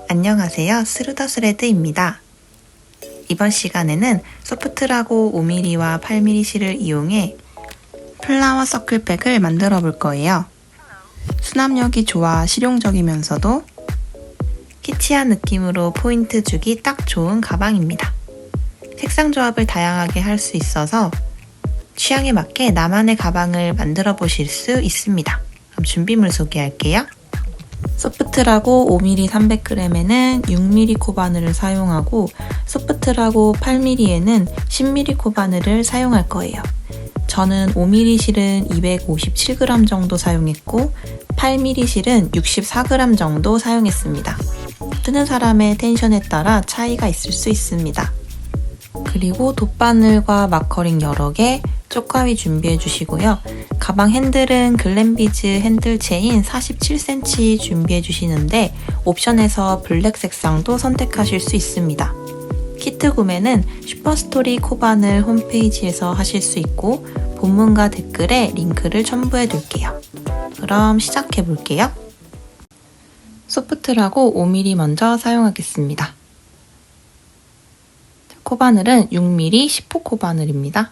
안녕하세요. 스루더스레드입니다. 이번 시간에는 소프트라고 5mm와 8mm 실을 이용해 플라워 서클백을 만들어 볼 거예요. 수납력이 좋아 실용적이면서도 키치한 느낌으로 포인트 주기 딱 좋은 가방입니다. 색상 조합을 다양하게 할 수 있어서 취향에 맞게 나만의 가방을 만들어 보실 수 있습니다. 그럼 준비물 소개할게요. 소프트라고 5mm 300g에는 6mm 코바늘을 사용하고 소프트라고 8mm에는 10mm 코바늘을 사용할 거예요. 저는 5mm 실은 257g 정도 사용했고 8mm 실은 64g 정도 사용했습니다. 뜨는 사람의 텐션에 따라 차이가 있을 수 있습니다. 그리고 돗바늘과 마커링 여러 개, 쪽가위 준비해 주시고요. 가방 핸들은 글램비즈 핸들 체인 47cm 준비해 주시는데 옵션에서 블랙 색상도 선택하실 수 있습니다. 키트 구매는 슈퍼스토리 코바늘 홈페이지에서 하실 수 있고 본문과 댓글에 링크를 첨부해 둘게요. 그럼 시작해 볼게요. 소프트라고 5mm 먼저 사용하겠습니다. 코바늘은 6mm 10호 코바늘입니다.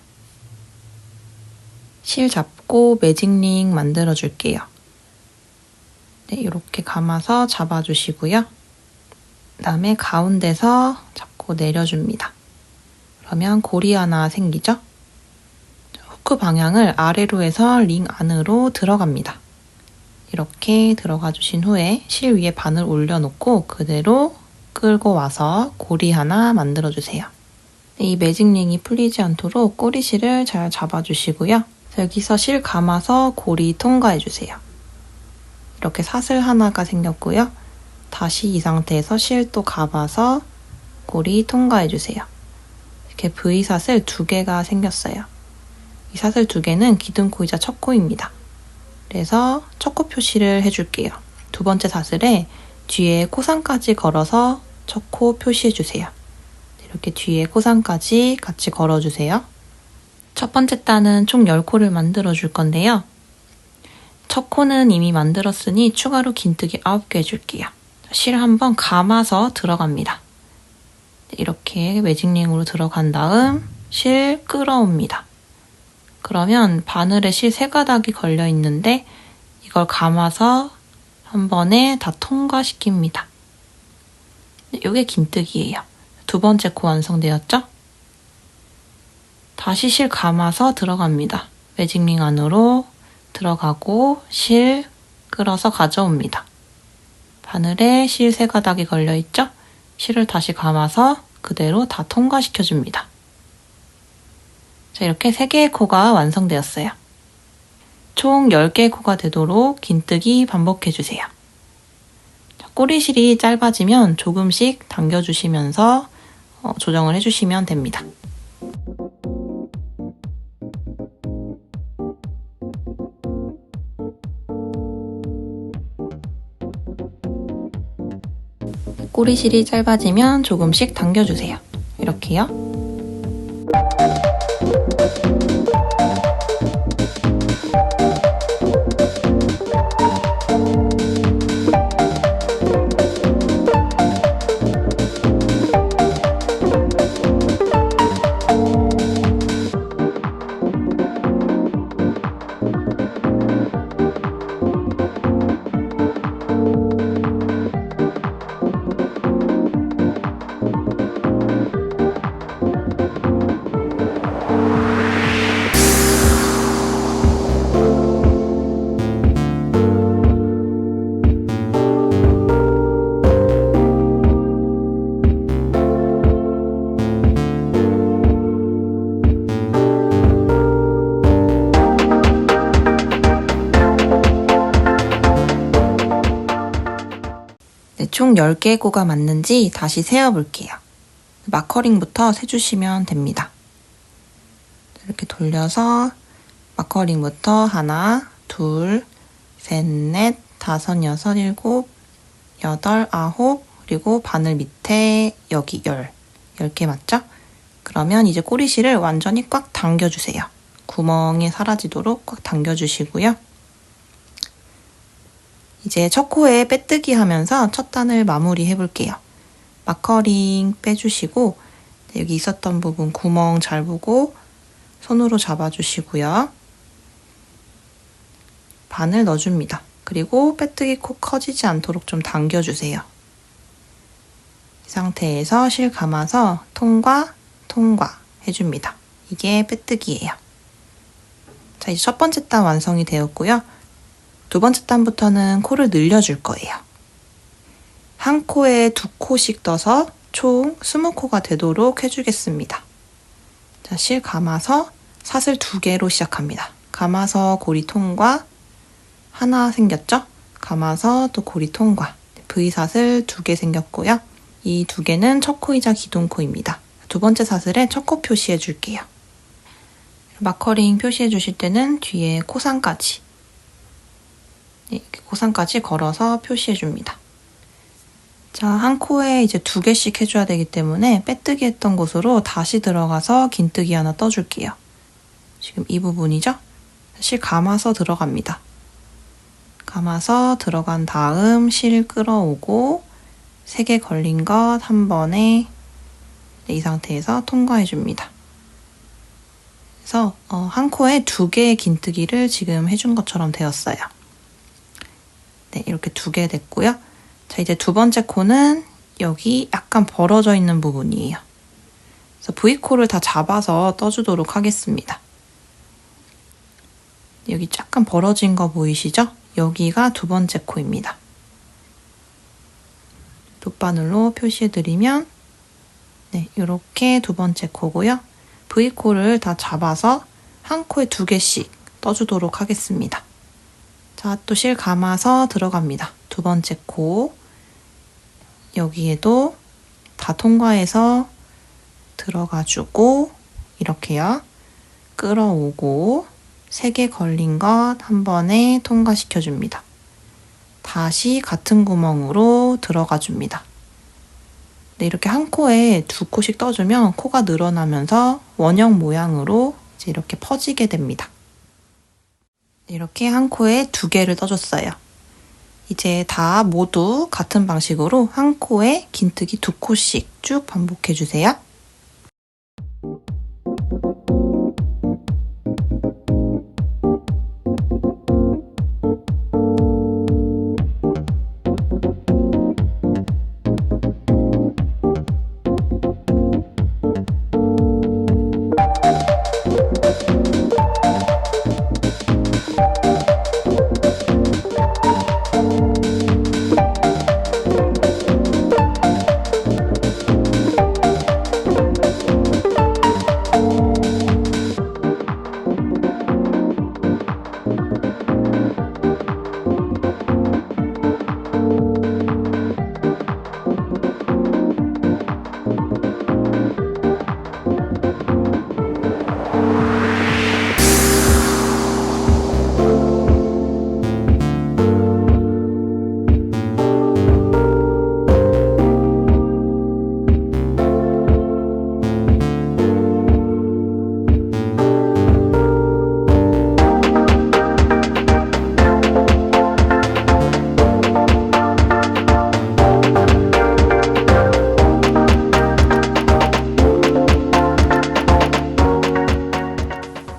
실 잡고 매직링 만들어 줄게요. 네, 이렇게 감아서 잡아주시고요. 그 다음에 가운데서 잡고 내려줍니다. 그러면 고리 하나 생기죠? 후크 방향을 아래로 해서 링 안으로 들어갑니다. 이렇게 들어가 주신 후에 실 위에 바늘 올려놓고 그대로 끌고 와서 고리 하나 만들어 주세요. 이 매직링이 풀리지 않도록 꼬리실을 잘 잡아주시고요. 여기서 실 감아서 고리 통과해주세요. 이렇게 사슬 하나가 생겼고요. 다시 이 상태에서 실 또 감아서 고리 통과해주세요. 이렇게 V사슬 2개가 생겼어요. 이 사슬 2개는 기둥코이자 첫 코입니다. 그래서 첫 코 표시를 해줄게요. 두 번째 사슬에 뒤에 코상까지 걸어서 첫 코 표시해주세요. 이렇게 뒤에 코상까지 같이 걸어주세요. 첫 번째 단은 총 10코를 만들어 줄 건데요. 첫 코는 이미 만들었으니 추가로 긴뜨기 9개 해줄게요. 실 한번 감아서 들어갑니다. 이렇게 매직링으로 들어간 다음 실 끌어옵니다. 그러면 바늘에 실 3가닥이 걸려 있는데 이걸 감아서 한 번에 다 통과시킵니다. 이게 긴뜨기예요. 두 번째 코 완성되었죠? 다시 실 감아서 들어갑니다. 매직링 안으로 들어가고 실 끌어서 가져옵니다. 바늘에 실 3가닥이 걸려있죠? 실을 다시 감아서 그대로 다 통과시켜줍니다. 자, 이렇게 3개의 코가 완성되었어요. 총 10개의 코가 되도록 긴뜨기 반복해주세요. 꼬리실이 짧아지면 조금씩 당겨주시면서 조정을 해주시면 됩니다. 꼬리실이 짧아지면 조금씩 당겨주세요. 이렇게요. 총 10개의 코가 맞는지 다시 세어볼게요. 마커링부터 세주시면 됩니다. 이렇게 돌려서 마커링부터 하나, 둘, 셋, 넷, 다섯, 여섯, 일곱, 여덟, 아홉, 그리고 바늘 밑에 여기 10개 맞죠? 그러면 이제 꼬리실을 완전히 꽉 당겨주세요. 구멍이 사라지도록 꽉 당겨주시고요. 이제 첫 코에 빼뜨기 하면서 첫 단을 마무리해 볼게요. 마커링 빼주시고 여기 있었던 부분 구멍 잘 보고 손으로 잡아주시고요. 반을 넣어줍니다. 그리고 빼뜨기 코 커지지 않도록 좀 당겨주세요. 이 상태에서 실 감아서 통과, 통과 해줍니다. 이게 빼뜨기예요. 자, 이제 첫 번째 단 완성이 되었고요. 두 번째 단부터는 코를 늘려줄 거예요. 한 코에 2코씩 떠서 총 20코가 되도록 해주겠습니다. 자, 실 감아서 사슬 2개로 시작합니다. 감아서 고리 통과, 하나 생겼죠? 감아서 또 고리 통과, V사슬 2개 생겼고요. 이 2개는 첫 코이자 기둥코입니다. 두 번째 사슬에 첫 코 표시해 줄게요. 마커링 표시해 주실 때는 뒤에 코상까지, 이렇게 코상까지 걸어서 표시해 줍니다. 자, 한 코에 이제 2개씩 해줘야 되기 때문에 빼뜨기 했던 곳으로 다시 들어가서 긴뜨기 하나 떠줄게요. 지금 이 부분이죠? 실 감아서 들어갑니다. 감아서 들어간 다음 실 끌어오고 3개 걸린 것 한 번에 이 상태에서 통과해줍니다. 그래서 한 코에 2개의 긴뜨기를 지금 해준 것처럼 되었어요. 네, 이렇게 2개 됐고요. 자, 이제 두 번째 코는 여기 약간 벌어져 있는 부분이에요. 그래서 V코를 다 잡아서 떠주도록 하겠습니다. 여기 약간 벌어진 거 보이시죠? 여기가 두 번째 코입니다. 돗바늘로 표시해드리면 네, 이렇게 두 번째 코고요. V코를 다 잡아서 한 코에 2개씩 떠주도록 하겠습니다. 자, 또 실 감아서 들어갑니다. 두 번째 코. 여기에도 다 통과해서 들어가주고 이렇게요. 끌어오고 3개 걸린 것 한 번에 통과시켜줍니다. 다시 같은 구멍으로 들어가줍니다. 네, 이렇게 한 코에 2코씩 떠주면 코가 늘어나면서 원형 모양으로 이제 이렇게 퍼지게 됩니다. 이렇게 한 코에 2개를 떠줬어요. 이제 다 모두 같은 방식으로 한 코에 긴뜨기 2코씩 쭉 반복해주세요.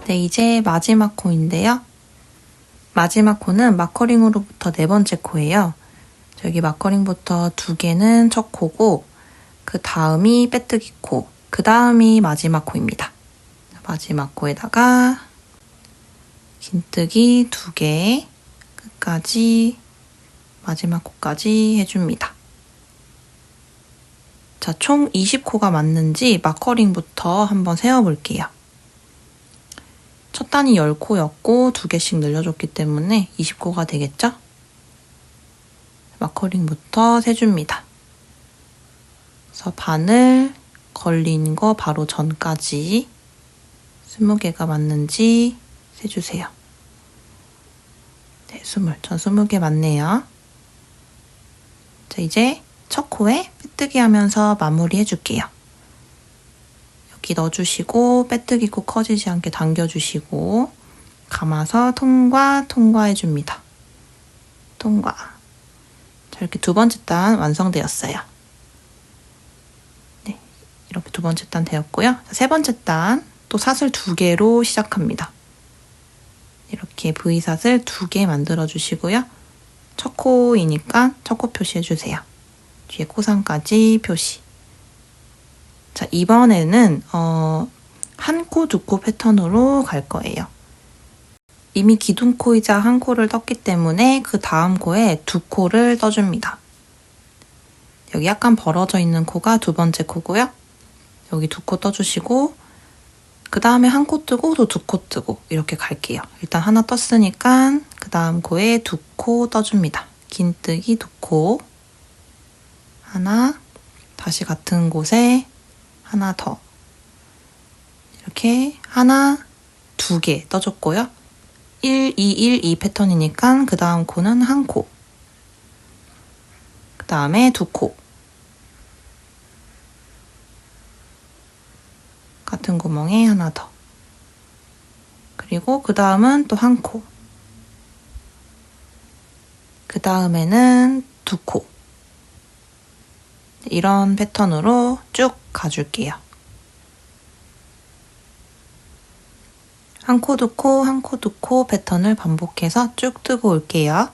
네, 이제 마지막 코인데요. 마지막 코는 마커링으로부터 4번째 코예요. 여기 마커링부터 2개는 첫 코고 그 다음이 빼뜨기 코, 그 다음이 마지막 코입니다. 마지막 코에다가 긴뜨기 2개, 끝까지 마지막 코까지 해줍니다. 자, 총 20코가 맞는지 마커링부터 한번 세어볼게요. 첫 단이 10코였고 2개씩 늘려줬기 때문에 20코가 되겠죠? 마커링부터 세줍니다. 그래서 바늘 걸린 거 바로 전까지 20개가 맞는지 세주세요. 네, 전 20개 맞네요. 자, 이제 첫 코에 빼뜨기 하면서 마무리 해줄게요. 여기 넣어주시고 빼뜨기 코 커지지 않게 당겨주시고 감아서 통과해줍니다. 통과. 자, 이렇게 두 번째 단 완성되었어요. 네, 이렇게 두 번째 단 되었고요. 자, 세 번째 단 또 사슬 2개로 시작합니다. 이렇게 V사슬 2개 만들어 주시고요. 첫 코이니까 첫 코 표시해 주세요. 뒤에 코상까지 표시. 자, 이번에는 한 코, 두 코 패턴으로 갈 거예요. 이미 기둥코이자 한 코를 떴기 때문에 그 다음 코에 두 코를 떠줍니다. 여기 약간 벌어져 있는 코가 두 번째 코고요. 여기 두 코 떠주시고 그 다음에 한 코 뜨고 또 두 코 뜨고 이렇게 갈게요. 일단 하나 떴으니까 그 다음 코에 두 코 떠줍니다. 긴뜨기 두 코, 하나, 다시 같은 곳에 하나 더. 이렇게 하나, 2개 떠줬고요. 1, 2, 1, 2 패턴이니까 그 다음 코는 한 코. 그 다음에 두 코. 같은 구멍에 하나 더. 그리고 그 다음은 또 한 코. 그 다음에는 두 코. 이런 패턴으로 쭉 가줄게요. 한 코, 두 코, 한 코, 두 코 패턴을 반복해서 쭉 뜨고 올게요.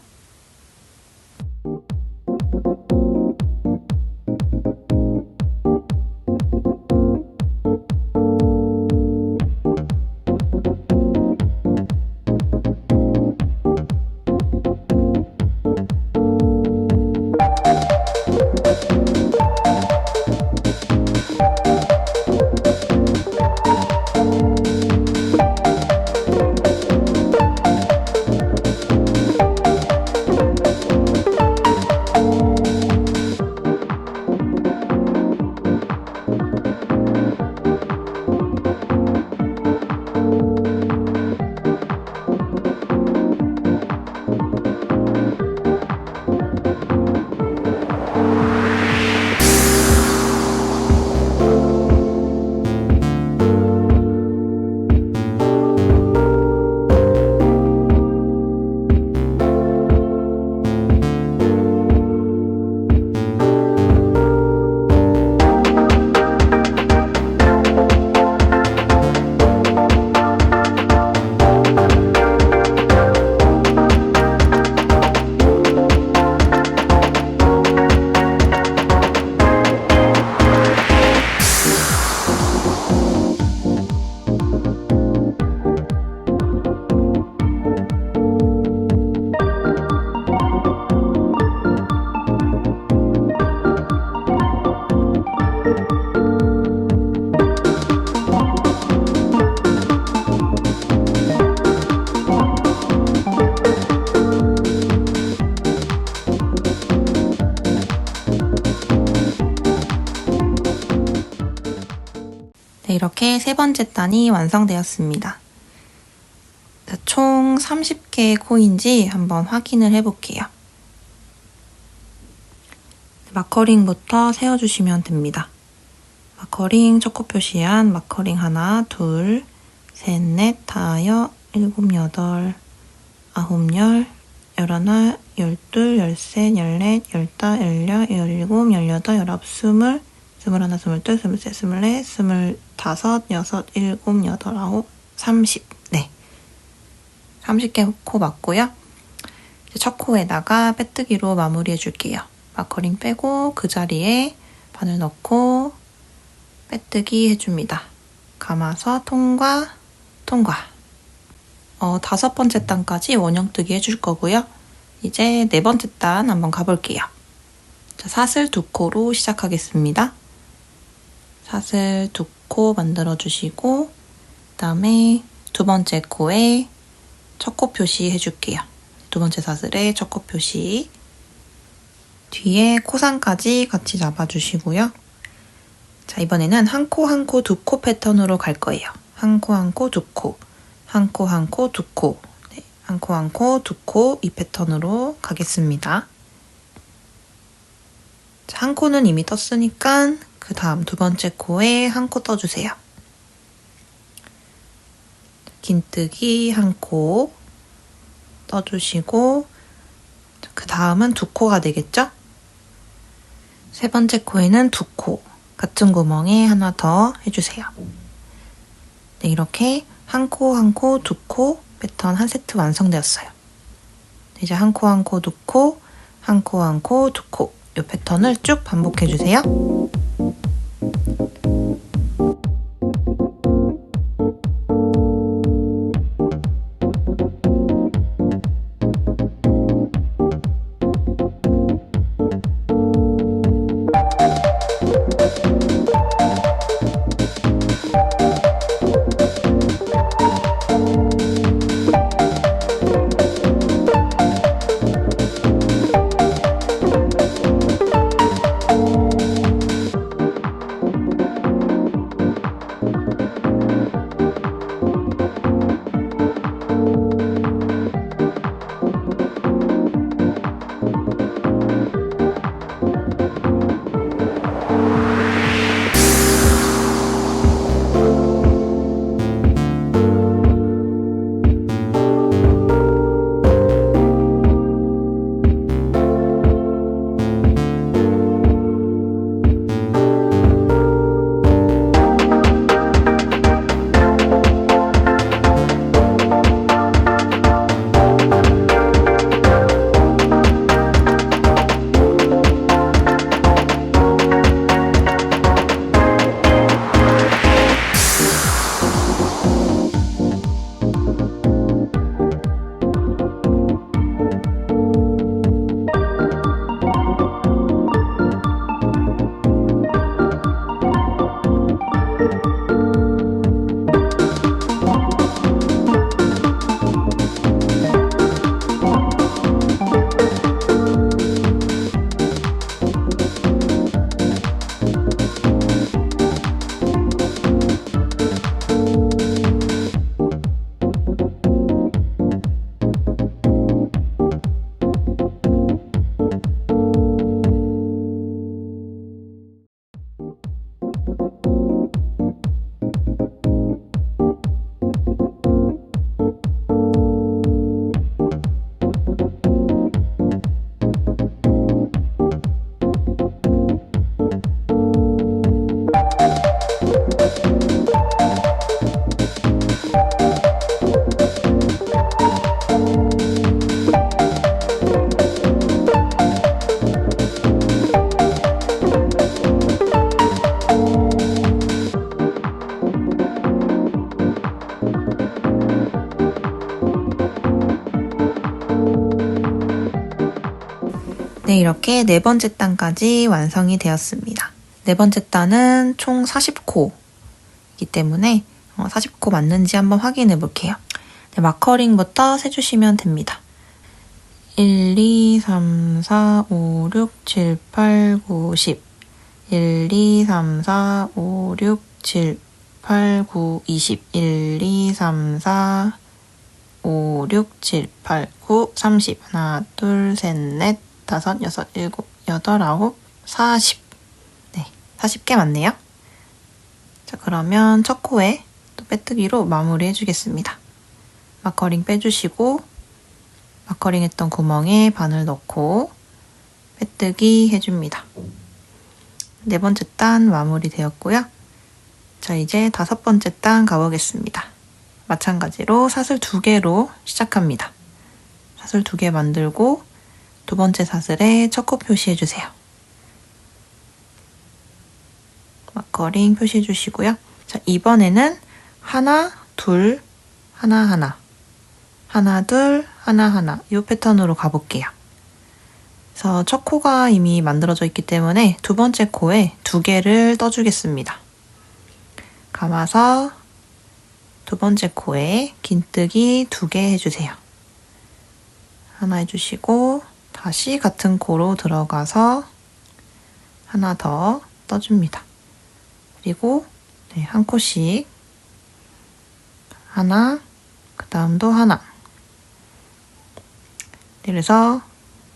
네, 이렇게 세 번째 단이 완성되었습니다. 자, 총 30개의 코인지 한번 확인을 해볼게요. 마커링부터 세워주시면 됩니다. 마커링 첫 코 표시한 마커링 하나, 둘, 셋, 넷, 다섯, 일곱, 여덟, 아홉, 열, 열하나, 열둘, 열셋, 열넷, 열다, 열여, 열일곱, 열여덟, 열아홉, 스물, 스물하나, 스물둘, 스물셋, 스물넷, 스물다섯, 여섯, 일곱, 여덟, 아홉, 30. 네. 30개 코 맞고요. 이제 첫 코에다가 빼뜨기로 마무리해 줄게요. 마커링 빼고 그 자리에 바늘 넣고 빼뜨기 해줍니다. 감아서 통과, 통과. 5번째 단까지 원형뜨기 해줄 거고요. 이제 4번째 단 한번 가볼게요. 자, 사슬 2코로 시작하겠습니다. 사슬 2코 만들어주시고 그 다음에 두 번째 코에 첫 코 표시 해줄게요. 두 번째 사슬에 첫 코 표시. 뒤에 코상까지 같이 잡아주시고요. 자, 이번에는 한 코, 한 코, 두 코 패턴으로 갈 거예요. 한 코, 한 코, 두 코. 한 코, 한 코, 두 코. 네, 한 코, 한 코, 두 코. 이 패턴으로 가겠습니다. 자, 한 코는 이미 떴으니까 그 다음 두 번째 코에 한 코 떠주세요. 긴뜨기 한 코 떠주시고 그 자, 다음은 두 코가 되겠죠? 세 번째 코에는 두 코, 같은 구멍에 하나 더 해주세요. 네, 이렇게 한 코, 한 코, 두 코 패턴 한 세트 완성되었어요. 이제 한 코, 한 코, 두 코, 한 코, 한 코, 두 코 이 패턴을 쭉 반복해주세요. 네, 이렇게 네 번째 단까지 완성이 되었습니다. 네 번째 단은 총 40코이기 때문에 40코 맞는지 한번 확인해 볼게요. 네, 마커링부터 세주시면 됩니다. 1, 2, 3, 4, 5, 6, 7, 8, 9, 10 1, 2, 3, 4, 5, 6, 7, 8, 9, 20 1, 2, 3, 4, 5, 6, 7, 8, 9, 30 하나, 둘, 셋, 넷, 다섯, 여섯, 일곱, 여덟, 아홉, 40 네, 40개 맞네요. 자, 그러면 첫 코에 또 빼뜨기로 마무리 해주겠습니다. 마커링 빼주시고 마커링 했던 구멍에 바늘 넣고 빼뜨기 해줍니다. 네 번째 단 마무리 되었고요. 자, 이제 다섯 번째 단 가보겠습니다. 마찬가지로 사슬 2개로 시작합니다. 사슬 2개 만들고 두 번째 사슬에 첫 코 표시해주세요. 마커링 표시해주시고요. 자, 이번에는 하나, 둘, 하나, 하나 하나, 둘, 하나, 하나 이 패턴으로 가볼게요. 그래서 첫 코가 이미 만들어져 있기 때문에 두 번째 코에 2개를 떠주겠습니다. 감아서 두 번째 코에 긴뜨기 2개 해주세요. 하나 해주시고 다시 같은 코로 들어가서 하나 더 떠줍니다. 그리고 한 코씩 하나, 그 다음도 하나. 그래서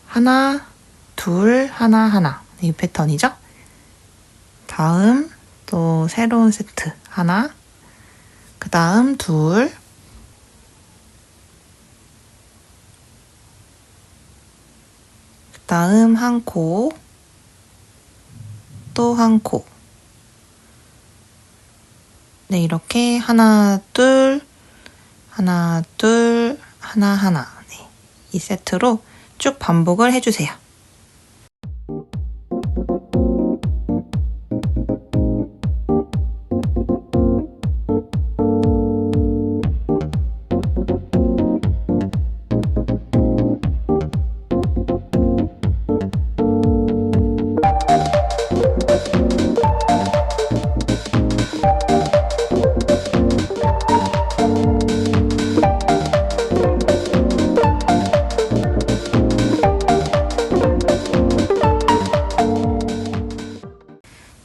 하나, 둘, 하나, 하나 이 패턴이죠. 다음 또 새로운 세트 하나, 그 다음 둘, 다음 한 코, 또 한 코. 네, 이렇게 하나, 둘, 하나, 둘, 하나, 하나. 네, 이 세트로 쭉 반복을 해주세요.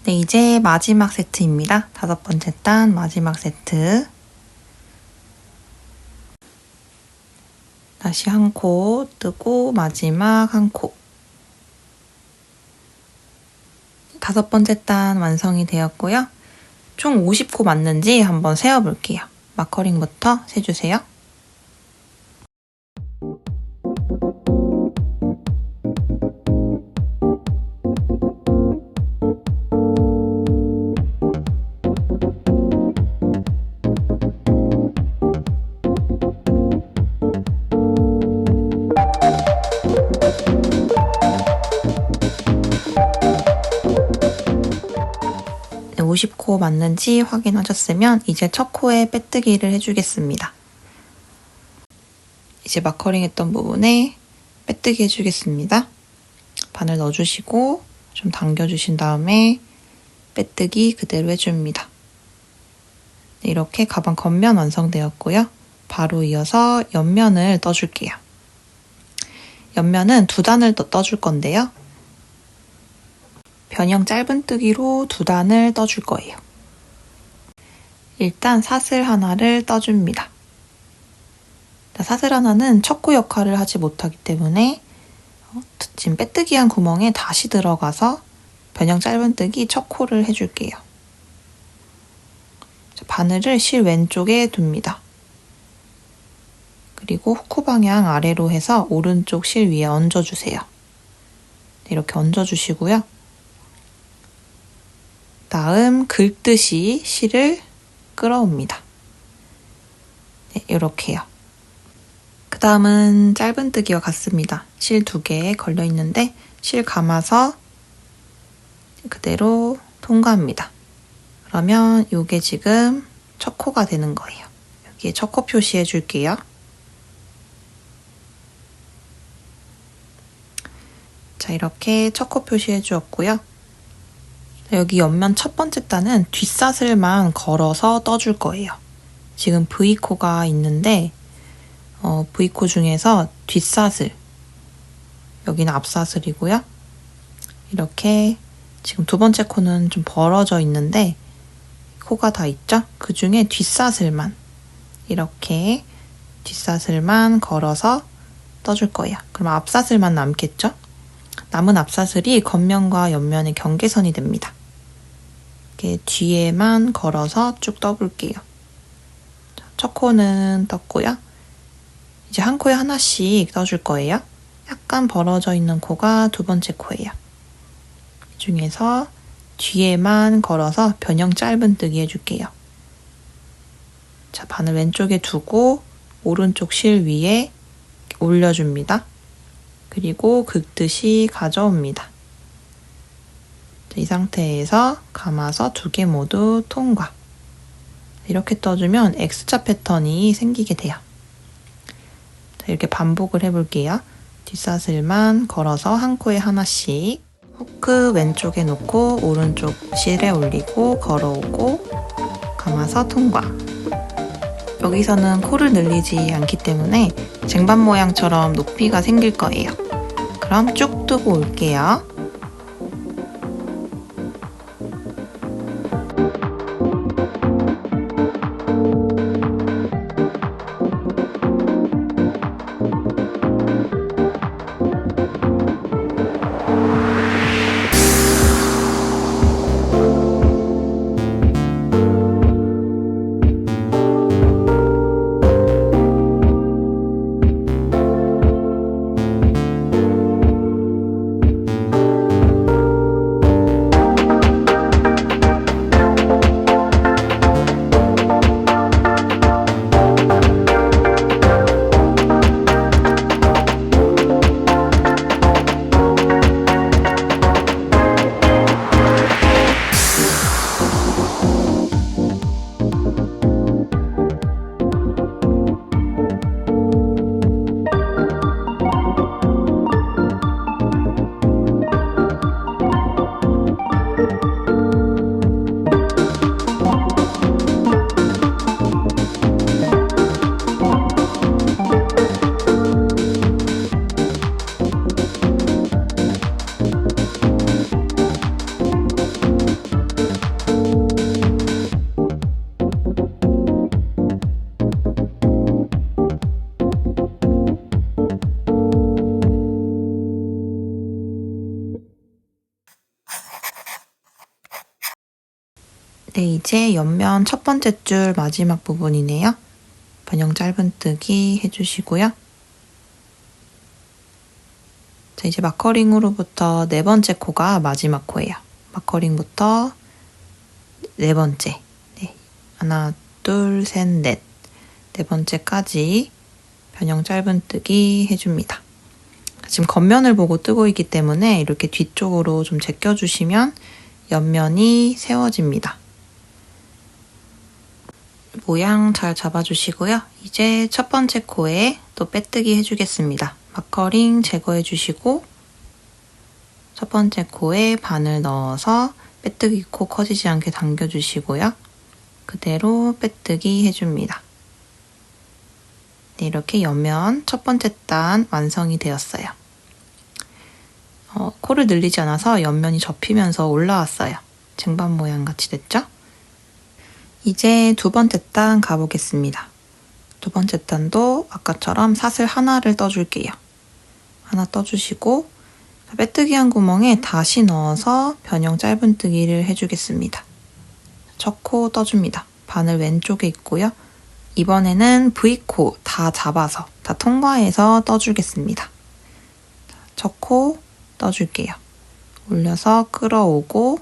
네, 이제 마지막 세트입니다. 5번째 단 마지막 세트. 다시 한 코 뜨고 마지막 한 코. 5번째 단 완성이 되었고요. 총 50코 맞는지 한번 세어볼게요. 마커링부터 세주세요. 네, 50코 맞는지 확인하셨으면 이제 첫 코에 빼뜨기를 해주겠습니다. 이제 마커링 했던 부분에 빼뜨기 해주겠습니다. 바늘 넣어주시고 좀 당겨주신 다음에 빼뜨기 그대로 해줍니다. 네, 이렇게 가방 겉면 완성되었고요. 바로 이어서 옆면을 떠줄게요. 옆면은 2단을 떠줄 건데요. 변형 짧은뜨기로 2단을 떠줄 거예요. 일단 사슬 하나를 떠줍니다. 사슬 하나는 첫 코 역할을 하지 못하기 때문에 지금 빼뜨기한 구멍에 다시 들어가서 변형 짧은뜨기 첫 코를 해줄게요. 바늘을 실 왼쪽에 둡니다. 그리고 후크 방향 아래로 해서 오른쪽 실 위에 얹어주세요. 이렇게 얹어주시고요. 다음 긁듯이 실을 끌어옵니다. 네, 이렇게요. 그 다음은 짧은뜨기와 같습니다. 실 2개 걸려있는데 실 감아서 그대로 통과합니다. 그러면 이게 지금 첫 코가 되는 거예요. 여기에 첫 코 표시해 줄게요. 자, 이렇게 첫 코 표시해 주었고요. 여기 옆면 첫 번째 단은 뒷사슬만 걸어서 떠줄 거예요. 지금 V코가 있는데 V코 중에서 뒷사슬, 여기는 앞사슬이고요. 이렇게 지금 2번째 코는 좀 벌어져 있는데 코가 다 있죠? 그 중에 뒷사슬만 이렇게 뒷사슬만 걸어서 떠줄 거예요. 그럼 앞사슬만 남겠죠? 남은 앞사슬이 겉면과 옆면의 경계선이 됩니다. 이렇게 뒤에만 걸어서 쭉 떠볼게요. 첫 코는 떴고요. 이제 한 코에 하나씩 떠줄 거예요. 약간 벌어져 있는 코가 2번째 코예요. 이 중에서 뒤에만 걸어서 변형 짧은뜨기 해줄게요. 자, 바늘 왼쪽에 두고 오른쪽 실 위에 올려줍니다. 그리고 긁듯이 가져옵니다. 이 상태에서 감아서 2개 모두 통과. 이렇게 떠주면 X자 패턴이 생기게 돼요. 자, 이렇게 반복을 해볼게요. 뒷사슬만 걸어서 한 코에 하나씩 후크 왼쪽에 놓고 오른쪽 실에 올리고 걸어오고 감아서 통과. 여기서는 코를 늘리지 않기 때문에 쟁반 모양처럼 높이가 생길 거예요. 그럼 쭉 뜨고 올게요. 네, 이제 옆면 첫 번째 줄 마지막 부분이네요. 변형 짧은뜨기 해주시고요. 자, 이제 마커링으로부터 네 번째 코가 마지막 코예요. 마커링부터 네 번째. 네, 하나, 둘, 셋, 넷. 네 번째까지 변형 짧은뜨기 해줍니다. 지금 겉면을 보고 뜨고 있기 때문에 이렇게 뒤쪽으로 좀 제껴주시면 옆면이 세워집니다. 모양 잘 잡아주시고요. 이제 첫 번째 코에 또 빼뜨기 해주겠습니다. 마커링 제거해주시고 첫 번째 코에 바늘 넣어서 빼뜨기 코 커지지 않게 당겨주시고요. 그대로 빼뜨기 해줍니다. 네, 이렇게 옆면 첫 번째 단 완성이 되었어요. 코를 늘리지 않아서 옆면이 접히면서 올라왔어요. 쟁반 모양 같이 됐죠? 이제 두 번째 단 가보겠습니다. 두 번째 단도 아까처럼 사슬 하나를 떠줄게요. 하나 떠주시고 빼뜨기한 구멍에 다시 넣어서 변형 짧은뜨기를 해주겠습니다. 첫 코 떠줍니다. 바늘 왼쪽에 있고요. 이번에는 V코 다 잡아서 다 통과해서 떠주겠습니다. 첫 코 떠줄게요. 올려서 끌어오고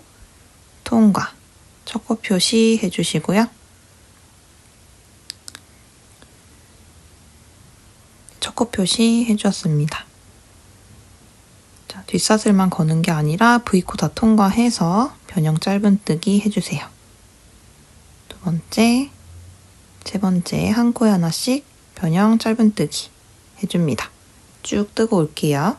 통과. 첫 코 표시 해주시고요. 첫 코 표시 해주었습니다. 자, 뒷사슬만 거는 게 아니라 V코 다 통과해서 변형 짧은뜨기 해주세요. 두 번째, 세 번째 한 코에 하나씩 변형 짧은뜨기 해줍니다. 쭉 뜨고 올게요.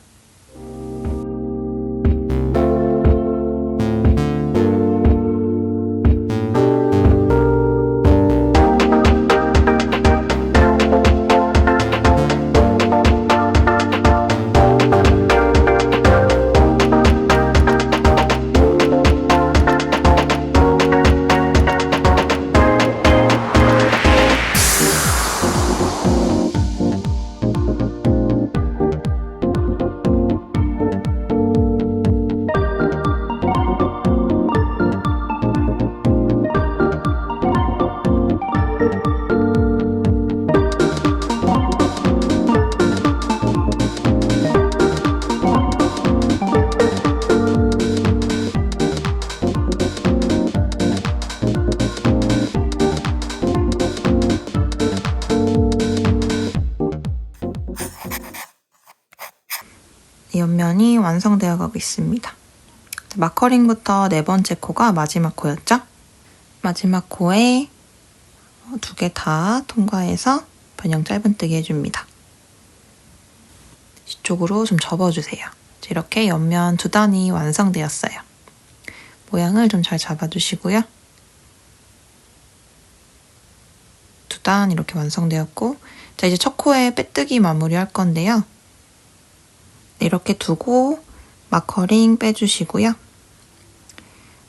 옆면이 완성되어 가고 있습니다. 마커링부터 네 번째 코가 마지막 코였죠? 마지막 코에 두 개 다 통과해서 변형 짧은뜨기 해줍니다. 뒤쪽으로 좀 접어주세요. 이렇게 옆면 두 단이 완성되었어요. 모양을 좀 잘 잡아주시고요. 두 단 이렇게 완성되었고, 자, 이제 첫 코에 빼뜨기 마무리 할 건데요. 이렇게 두고 마커링 빼주시고요.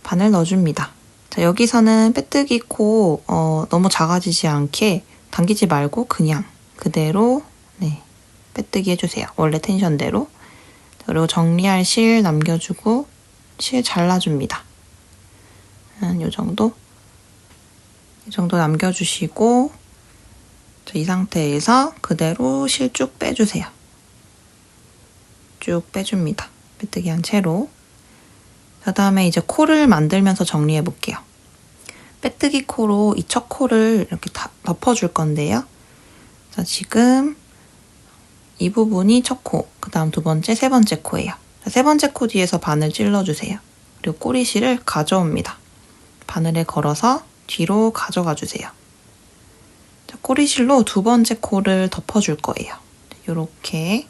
바늘 넣어줍니다. 자, 여기서는 빼뜨기 코 너무 작아지지 않게 당기지 말고 그냥 그대로 빼뜨기 해주세요. 원래 텐션대로. 그리고 정리할 실 남겨주고 실 잘라줍니다. 이 정도? 이 정도 남겨주시고 자, 이 상태에서 그대로 실 쭉 빼주세요. 쭉 빼줍니다. 빼뜨기 한 채로. 그 다음에 이제 코를 만들면서 정리해 볼게요. 빼뜨기 코로 이 첫 코를 이렇게 다 덮어줄 건데요. 자, 지금 이 부분이 첫 코, 그 다음 두 번째, 세 번째 코예요. 자, 세 번째 코 뒤에서 바늘 찔러주세요. 그리고 꼬리실을 가져옵니다. 바늘에 걸어서 뒤로 가져가 주세요. 자, 꼬리실로 두 번째 코를 덮어줄 거예요. 이렇게.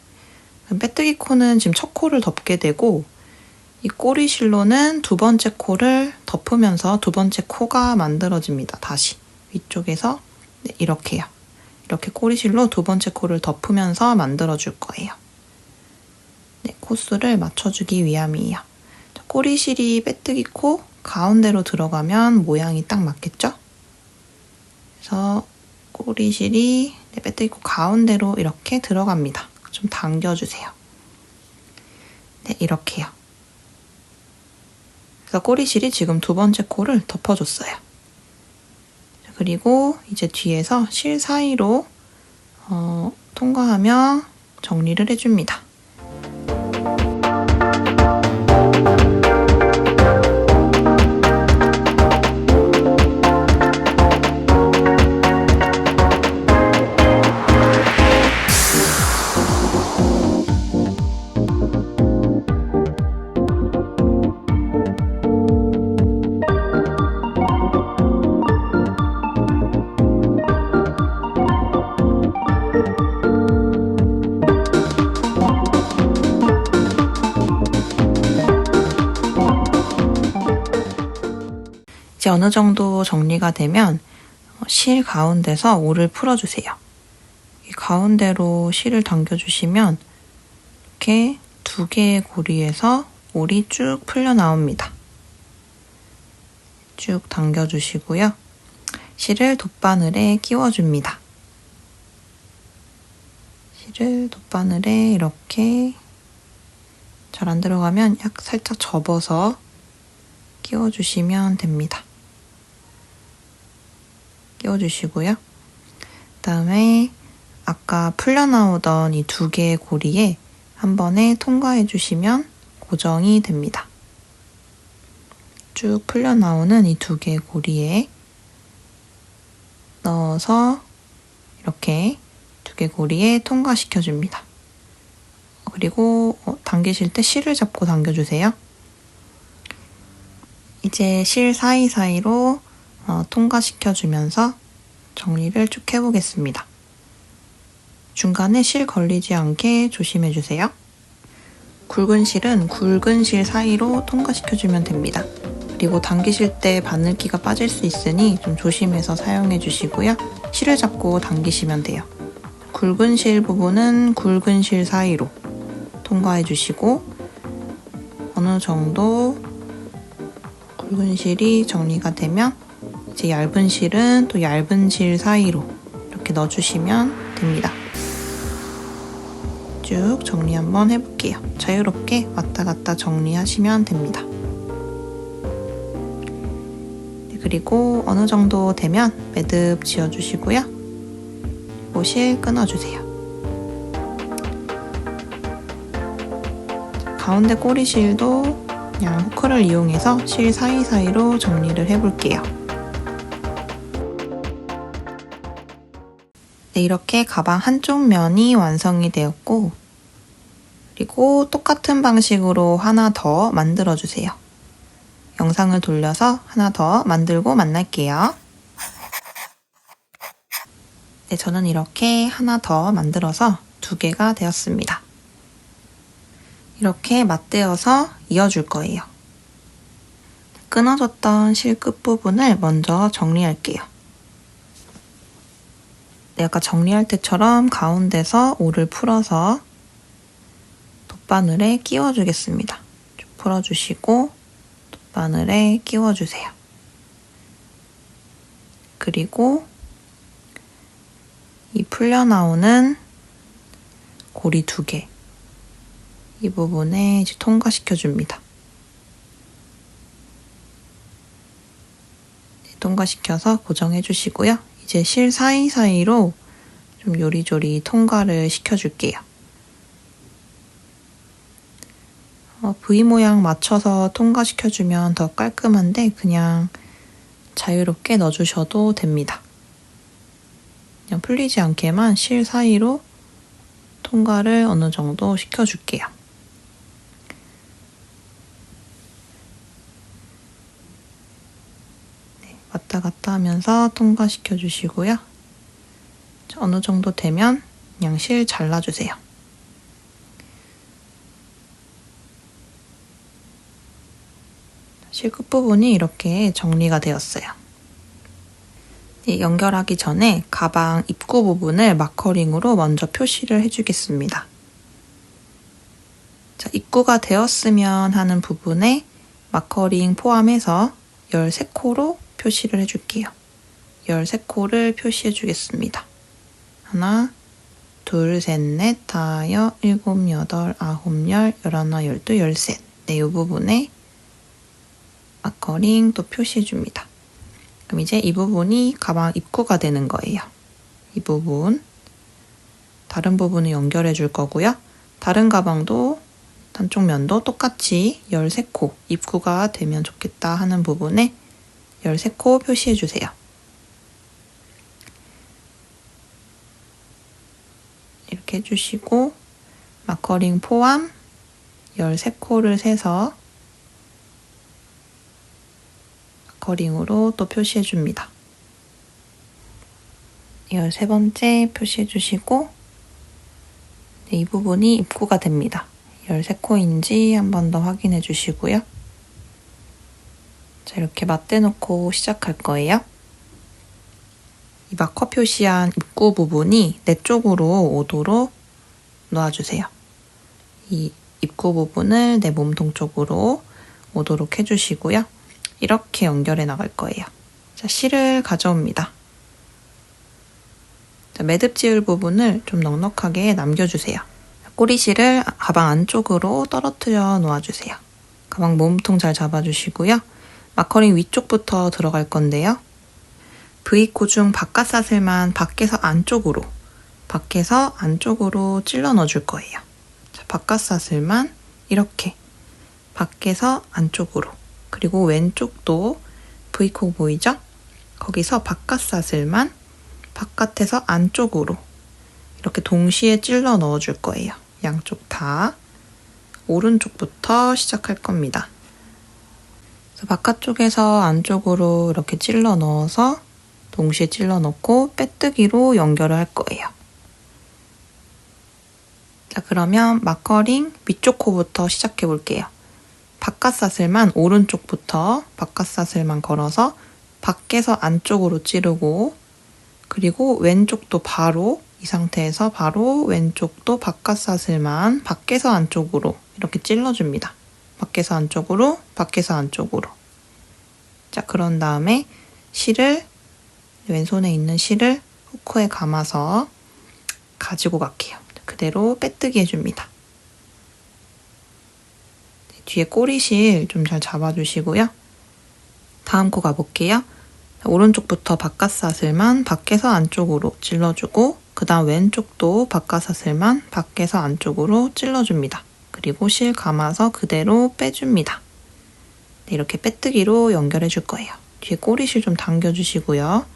빼뜨기 코는 지금 첫 코를 덮게 되고 이 꼬리실로는 두 번째 코를 덮으면서 두 번째 코가 만들어집니다. 다시 위쪽에서 이렇게요. 이렇게 꼬리실로 두 번째 코를 덮으면서 만들어줄 거예요. 코수를 맞춰주기 위함이에요. 자, 꼬리실이 빼뜨기 코 가운데로 들어가면 모양이 딱 맞겠죠? 그래서 꼬리실이 빼뜨기 코 가운데로 이렇게 들어갑니다. 좀 당겨주세요. 네, 이렇게요. 그래서 꼬리실이 지금 두 번째 코를 덮어줬어요. 그리고 이제 뒤에서 실 사이로 통과하며 정리를 해줍니다. 이제 어느 정도 정리가 되면 실 가운데서 올을 풀어주세요. 이 가운데로 실을 당겨주시면 이렇게 두 개의 고리에서 올이 쭉 풀려 나옵니다. 쭉 당겨주시고요. 실을 돗바늘에 끼워줍니다. 실을 돗바늘에 이렇게 잘 안 들어가면 살짝 접어서 끼워주시면 됩니다. 끼워주시고요. 그다음에 아까 풀려 나오던 이 두 개의 고리에 한 번에 통과해 주시면 고정이 됩니다. 쭉 풀려 나오는 이 두 개의 고리에 넣어서 이렇게 두 개 고리에 통과시켜 줍니다. 그리고 당기실 때 실을 잡고 당겨주세요. 이제 실 사이사이로 통과시켜주면서 정리를 쭉 해보겠습니다. 중간에 실 걸리지 않게 조심해주세요. 굵은 실은 굵은 실 사이로 통과시켜주면 됩니다. 그리고 당기실 때 바늘기가 빠질 수 있으니 좀 조심해서 사용해주시고요. 실을 잡고 당기시면 돼요. 굵은 실 부분은 굵은 실 사이로 통과해주시고 어느 정도 굵은 실이 정리가 되면 이제 얇은 실은 또 얇은 실 사이로 이렇게 넣어주시면 됩니다. 쭉 정리 한번 해볼게요. 자유롭게 왔다 갔다 정리하시면 됩니다. 그리고 어느 정도 되면 매듭 지어주시고요. 그리고 실 끊어주세요. 가운데 꼬리실도 그냥 후크를 이용해서 실 사이사이로 정리를 해볼게요. 네, 이렇게 가방 한쪽 면이 완성이 되었고 그리고 똑같은 방식으로 하나 더 만들어주세요. 영상을 돌려서 하나 더 만들고 만날게요. 네, 저는 이렇게 하나 더 만들어서 두 개가 되었습니다. 이렇게 맞대어서 이어줄 거예요. 끊어졌던 실 끝부분을 먼저 정리할게요. 네, 아까 정리할 때처럼 가운데서 올을 풀어서 돗바늘에 끼워주겠습니다. 쭉 풀어주시고 돗바늘에 끼워주세요. 그리고 이 풀려나오는 고리 두 개, 이 부분에 이제 통과시켜줍니다. 네, 통과시켜서 고정해주시고요. 이제 실 사이사이로 좀 요리조리 통과를 시켜줄게요. V 모양 맞춰서 통과시켜주면 더 깔끔한데 그냥 자유롭게 넣어주셔도 됩니다. 그냥 풀리지 않게만 실 사이로 통과를 어느 정도 시켜줄게요. 네, 왔다 갔다 하면서 통과시켜 주시고요. 어느 정도 되면 그냥 실 잘라주세요. 실 끝부분이 이렇게 정리가 되었어요. 연결하기 전에 가방 입구 부분을 마커링으로 먼저 표시를 해주겠습니다. 자, 입구가 되었으면 하는 부분에 마커링 포함해서 13코로 표시를 해줄게요. 13코를 표시해 주겠습니다. 하나, 둘, 셋, 넷, 다, 여, 일곱, 여덟, 아홉, 열, 열하나, 열두, 열셋. 네, 이 부분에 마커링 또 표시해 줍니다. 그럼 이제 이 부분이 가방 입구가 되는 거예요. 이 부분. 다른 부분을 연결해 줄 거고요. 다른 가방도 한쪽 면도 똑같이 13코 입구가 되면 좋겠다 하는 부분에 13코 표시해 주세요. 이렇게 해주시고 마커링 포함 13코를 세서 마커링으로 또 표시해 줍니다. 13번째 표시해 주시고 이 부분이 입구가 됩니다. 13코인지 한 번 더 확인해 주시고요. 자, 이렇게 맞대 놓고 시작할 거예요. 이 마커 표시한 입구 부분이 내 쪽으로 오도록 놓아주세요. 이 입구 부분을 내 몸통 쪽으로 오도록 해주시고요. 이렇게 연결해 나갈 거예요. 자, 실을 가져옵니다. 자, 매듭 지을 부분을 좀 넉넉하게 남겨주세요. 꼬리실을 가방 안쪽으로 떨어뜨려 놓아주세요. 가방 몸통 잘 잡아주시고요. 마커링 위쪽부터 들어갈 건데요. V코 중 바깥사슬만 밖에서 안쪽으로 찔러 넣어줄 거예요. 자, 바깥사슬만 이렇게 밖에서 안쪽으로, 그리고 왼쪽도 V코 보이죠? 거기서 바깥사슬만 바깥에서 안쪽으로 이렇게 동시에 찔러 넣어줄 거예요. 양쪽 다. 오른쪽부터 시작할 겁니다. 그래서 바깥쪽에서 안쪽으로 이렇게 찔러 넣어서 동시에 찔러 넣고 빼뜨기로 연결을 할 거예요. 자, 그러면 마커링 위쪽 코부터 시작해 볼게요. 바깥사슬만 오른쪽부터 바깥사슬만 걸어서 밖에서 안쪽으로 찌르고, 그리고 왼쪽도 바로 이 상태에서 바로 왼쪽도 바깥사슬만 밖에서 안쪽으로 이렇게 찔러줍니다. 밖에서 안쪽으로, 밖에서 안쪽으로. 자, 그런 다음에 왼손에 있는 실을 후크에 감아서 가지고 갈게요. 그대로 빼뜨기 해줍니다. 뒤에 꼬리실 좀 잘 잡아주시고요. 다음 코 가볼게요. 오른쪽부터 바깥사슬만 밖에서 안쪽으로 찔러주고, 그 다음 왼쪽도 바깥사슬만 밖에서 안쪽으로 찔러줍니다. 그리고 실 감아서 그대로 빼줍니다. 네, 이렇게 빼뜨기로 연결해 줄 거예요. 뒤에 꼬리실 좀 당겨주시고요.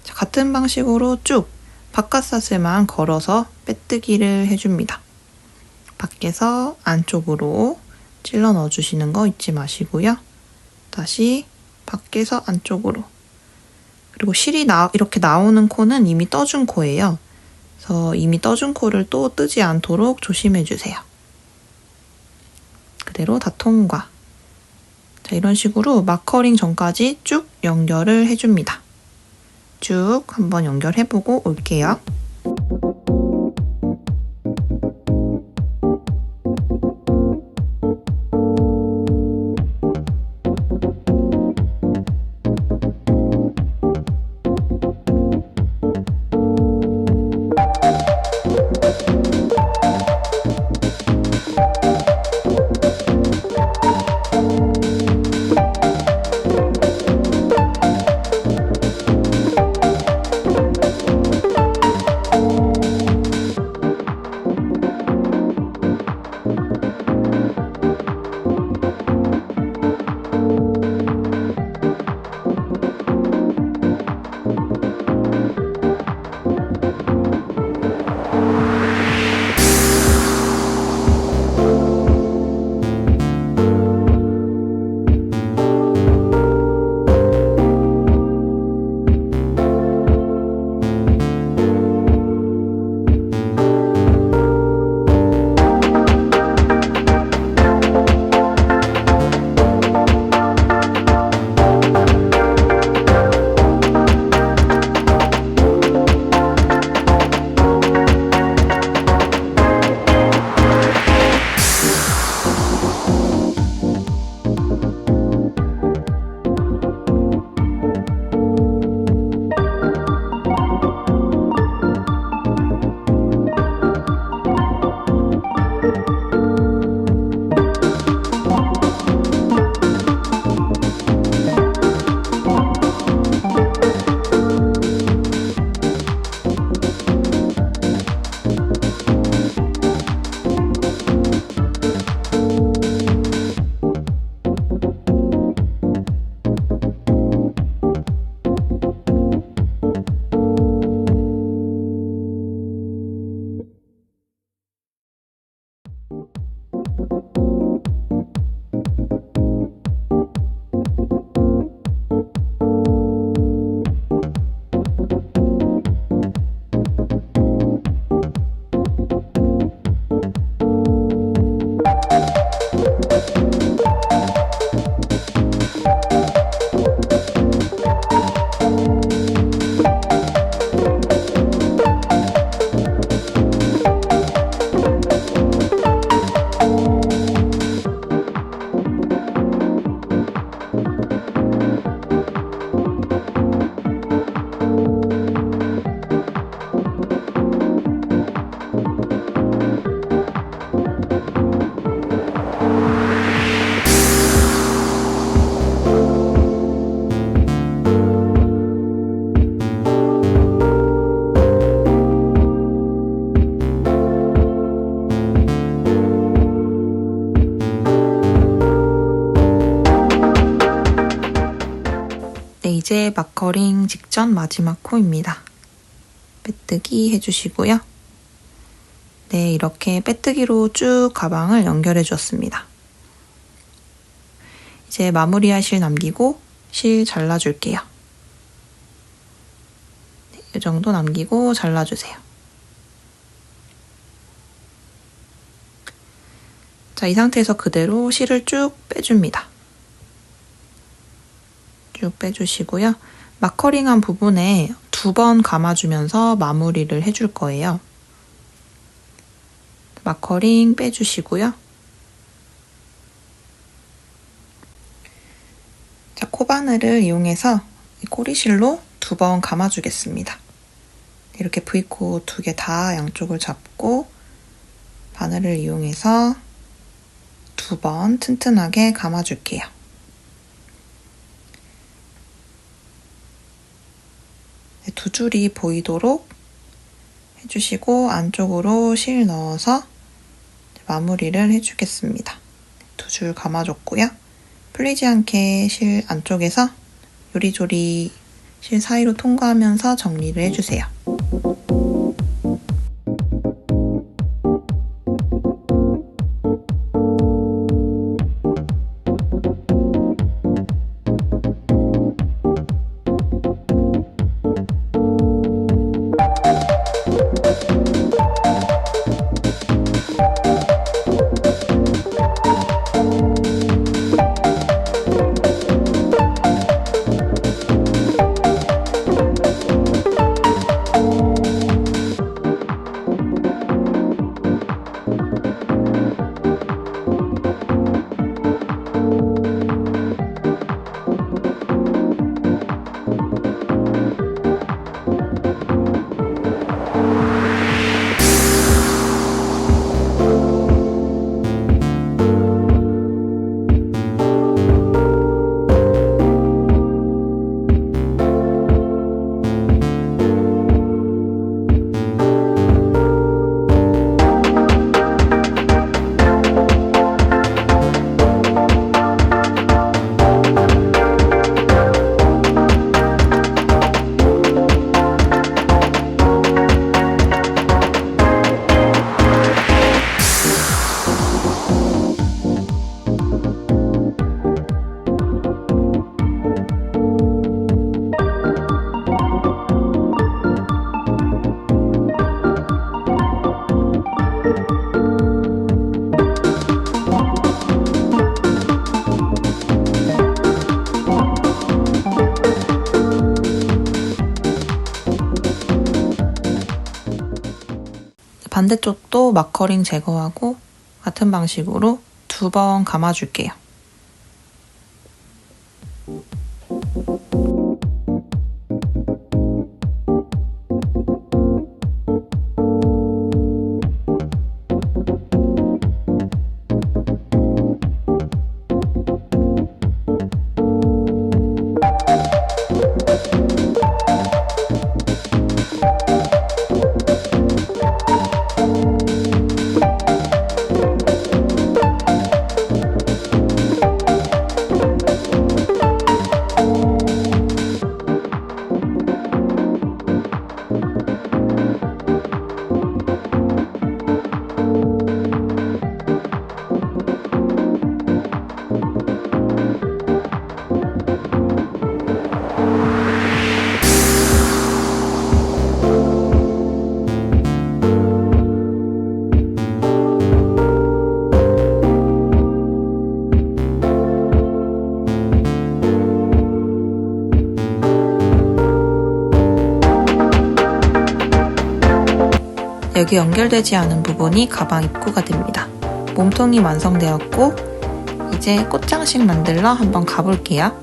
자, 같은 방식으로 쭉 바깥사슬만 걸어서 빼뜨기를 해줍니다. 밖에서 안쪽으로 찔러 넣어주시는 거 잊지 마시고요. 다시 밖에서 안쪽으로. 그리고 실이 이렇게 나오는 코는 이미 떠준 코예요. 그래서 이미 떠준 코를 또 뜨지 않도록 조심해주세요. 그대로 다 통과. 자, 이런 식으로 마커링 전까지 쭉 연결을 해줍니다. 쭉 한번 연결해보고 올게요. 네, 이제 마커링 직전 마지막 코입니다. 빼뜨기 해주시고요. 네, 이렇게 빼뜨기로 쭉 가방을 연결해 주었습니다. 이제 마무리할 실 남기고 실 잘라줄게요. 네, 이 정도 남기고 잘라주세요. 자, 이 상태에서 그대로 실을 쭉 빼줍니다. 쭉 빼주시고요. 마커링한 부분에 2번 감아주면서 마무리를 해줄 거예요. 마커링 빼주시고요. 자, 코바늘을 이용해서 꼬리실로 2번 감아주겠습니다. 이렇게 V코 2개 다 양쪽을 잡고 바늘을 이용해서 2번 튼튼하게 감아줄게요. 두 줄이 보이도록 해주시고 안쪽으로 실 넣어서 마무리를 해주겠습니다. 두 줄 감아줬고요. 풀리지 않게 실 안쪽에서 요리조리 실 사이로 통과하면서 정리를 해주세요. 반대쪽도 마커링 제거하고 같은 방식으로 2번 감아줄게요. 여기 연결되지 않은 부분이 가방 입구가 됩니다. 몸통이 완성되었고 이제 꽃장식 만들러 한번 가볼게요.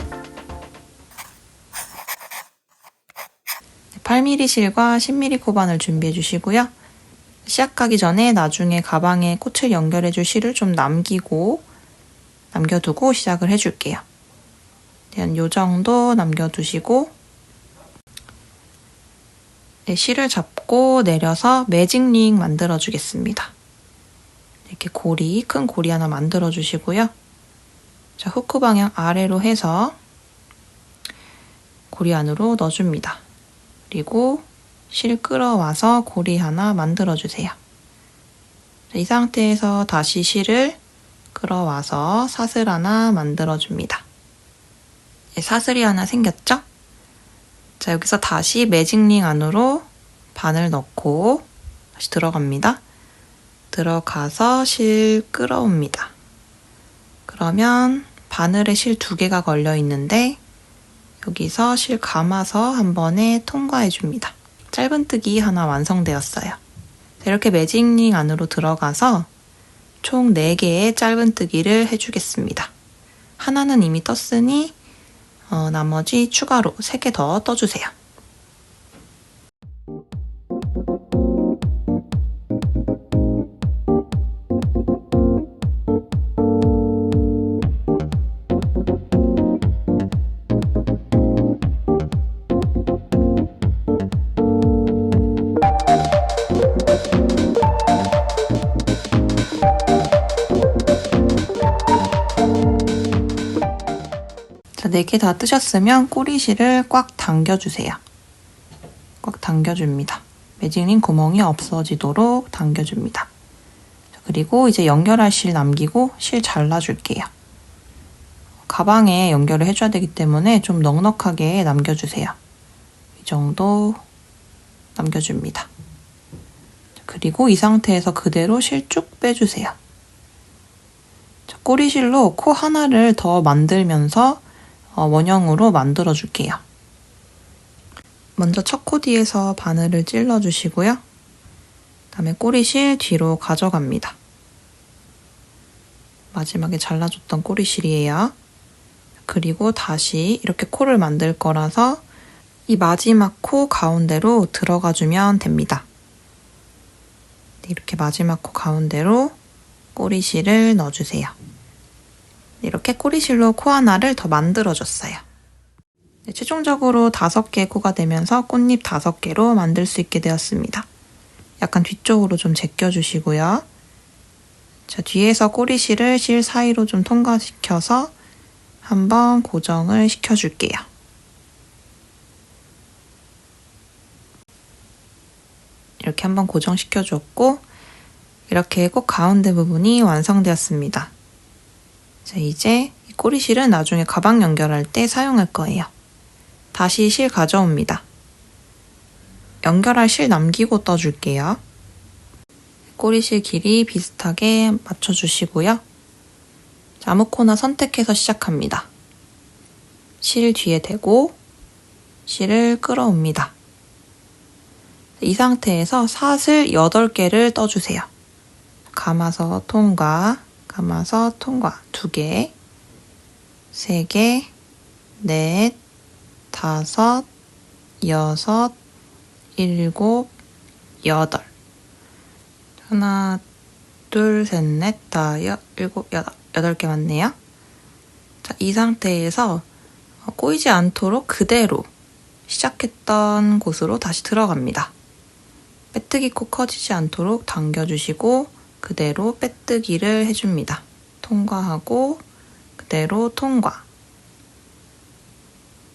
8mm 실과 10mm 코반을 준비해 주시고요. 시작하기 전에 나중에 가방에 꽃을 연결해 줄 실을 좀 남겨두고 시작을 해줄게요. 한 요 정도 남겨두시고 실을 잡고 내려서 매직링 만들어 주겠습니다. 이렇게 큰 고리 하나 만들어 주시고요. 자, 후크 방향 아래로 해서 고리 안으로 넣어줍니다. 그리고 실 끌어와서 고리 하나 만들어 주세요. 자, 이 상태에서 다시 실을 끌어와서 사슬 하나 만들어 줍니다. 사슬이 하나 생겼죠? 자, 여기서 다시 매직링 안으로 바늘 넣고 다시 들어갑니다. 들어가서 실 끌어옵니다. 그러면 바늘에 실 2개가 걸려 있는데 여기서 실 감아서 한 번에 통과해 줍니다. 짧은뜨기 하나 완성되었어요. 이렇게 매직링 안으로 들어가서 총 4개의 짧은뜨기를 해주겠습니다. 하나는 이미 떴으니 나머지 추가로 3개 더 떠주세요. 자, 4개 다 뜨셨으면 꼬리실을 꽉 당겨주세요. 꽉 당겨줍니다. 매직링 구멍이 없어지도록 당겨줍니다. 자, 그리고 이제 연결할 실 남기고 실 잘라줄게요. 가방에 연결을 해줘야 되기 때문에 좀 넉넉하게 남겨주세요. 이 정도 남겨줍니다. 자, 그리고 이 상태에서 그대로 실 쭉 빼주세요. 자, 꼬리실로 코 하나를 더 만들면서 원형으로 만들어 줄게요. 먼저 첫 코디에서 바늘을 찔러 주시고요. 그다음에 꼬리실 뒤로 가져갑니다. 마지막에 잘라줬던 꼬리실이에요. 그리고 다시 이렇게 코를 만들 거라서 이 마지막 코 가운데로 들어가 주면 됩니다. 이렇게 마지막 코 가운데로 꼬리실을 넣어주세요. 이렇게 꼬리실로 코 하나를 더 만들어줬어요. 최종적으로 5개의 코가 되면서 꽃잎 5개로 만들 수 있게 되었습니다. 약간 뒤쪽으로 좀 제껴주시고요. 자, 뒤에서 꼬리실을 실 사이로 좀 통과시켜서 한번 고정을 시켜줄게요. 이렇게 한번 고정시켜줬고 이렇게 꽃 가운데 부분이 완성되었습니다. 자, 이제 이 꼬리실은 나중에 가방 연결할 때 사용할 거예요. 다시 실 가져옵니다. 연결할 실 남기고 떠줄게요. 꼬리실 길이 비슷하게 맞춰주시고요. 자, 아무 코나 선택해서 시작합니다. 실 뒤에 대고 실을 끌어옵니다. 이 상태에서 사슬 8개를 떠주세요. 감아서 통과, 감아서 통과 2개, 3개, 4, 5, 6, 7, 8. 하나, 둘, 셋, 넷, 다섯, 일곱, 여덟. 8개 맞네요. 자, 이 상태에서 꼬이지 않도록 그대로 시작했던 곳으로 다시 들어갑니다. 빼뜨기 코 커지지 않도록 당겨주시고 그대로 빼뜨기를 해줍니다. 통과하고 그대로 통과.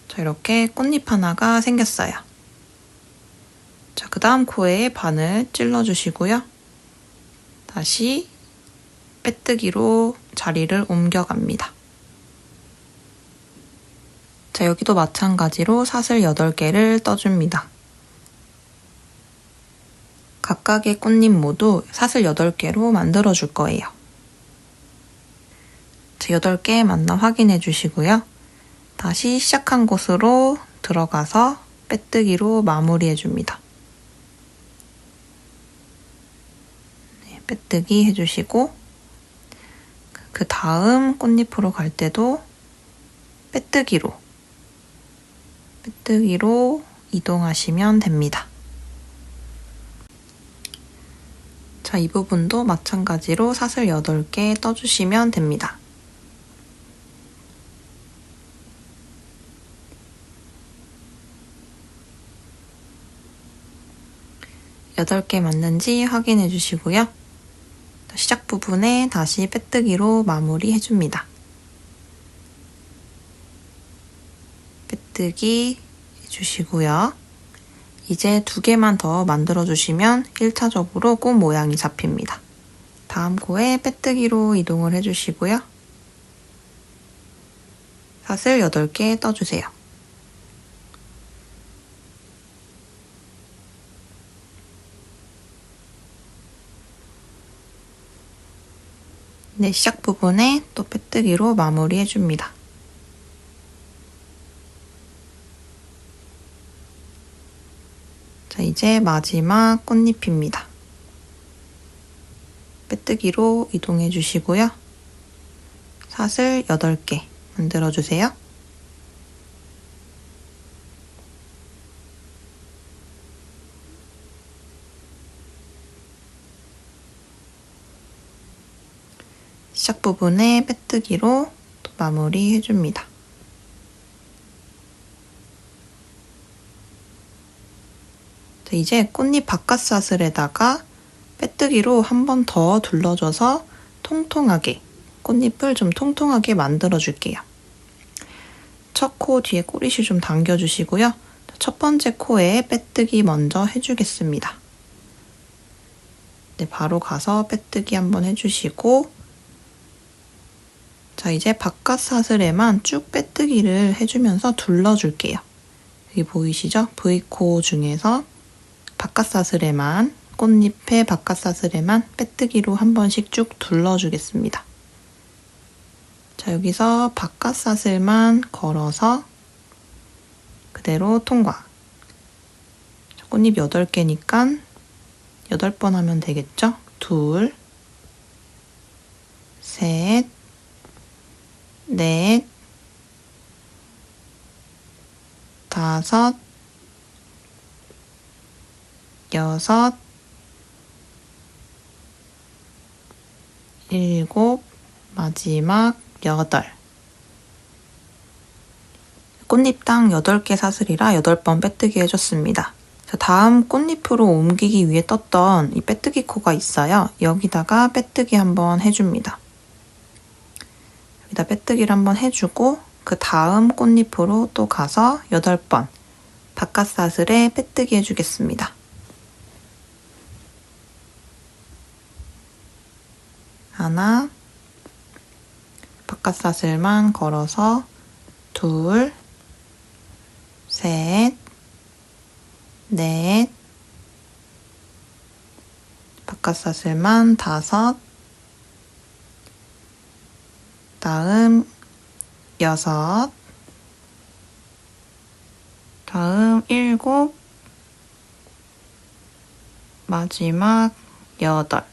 자, 이렇게 꽃잎 하나가 생겼어요. 자, 그 다음 코에 바늘 찔러주시고요. 다시 빼뜨기로 자리를 옮겨갑니다. 자, 여기도 마찬가지로 사슬 8개를 떠줍니다. 각각의 꽃잎 모두 사슬 8개로 만들어줄 거예요. 자, 8개 맞나 확인해 주시고요. 다시 시작한 곳으로 들어가서 빼뜨기로 마무리해 줍니다. 빼뜨기 해주시고 그 다음 꽃잎으로 갈 때도 빼뜨기로 이동하시면 됩니다. 자, 이 부분도 마찬가지로 사슬 8개 떠주시면 됩니다. 여덟 개 맞는지 확인해 주시고요. 시작 부분에 다시 빼뜨기로 마무리 해줍니다. 빼뜨기 해주시고요. 이제 2개만 더 만들어주시면 1차적으로 꽃 모양이 잡힙니다. 다음 코에 빼뜨기로 이동을 해주시고요. 사슬 8개 떠주세요. 네, 시작 부분에 또 빼뜨기로 마무리해줍니다. 자, 이제 마지막 꽃잎입니다. 빼뜨기로 이동해 주시고요. 사슬 8개 만들어주세요. 시작 부분에 빼뜨기로 또 마무리 해줍니다. 자, 이제 꽃잎 바깥 사슬에다가 빼뜨기로 한 번 더 둘러줘서 통통하게, 꽃잎을 좀 통통하게 만들어줄게요. 첫 코 뒤에 꼬리실 좀 당겨주시고요. 첫 번째 코에 빼뜨기 먼저 해주겠습니다. 네, 바로 가서 빼뜨기 한번 해주시고, 자, 이제 바깥 사슬에만 쭉 빼뜨기를 해주면서 둘러줄게요. 여기 보이시죠? V코 중에서 바깥 사슬에만, 꽃잎의 바깥 사슬에만 빼뜨기로 한 번씩 쭉 둘러주겠습니다. 자, 여기서 바깥 사슬만 걸어서 그대로 통과. 꽃잎 8개니까 8번 하면 되겠죠? 2, 셋, 넷, 다섯, 여섯, 일곱, 마지막 8. 꽃잎당 8개 사슬이라 8번 빼뜨기 해줬습니다. 자, 다음 꽃잎으로 옮기기 위해 떴던 이 빼뜨기 코가 있어요. 여기다가 빼뜨기 한번 해줍니다. 여기다 빼뜨기를 한번 해주고 그 다음 꽃잎으로 또 가서 8번 바깥 사슬에 빼뜨기 해주겠습니다. 하나, 바깥 사슬만 걸어서 2, 셋, 넷, 바깥 사슬만 5, 다음 6, 다음 7, 마지막 8.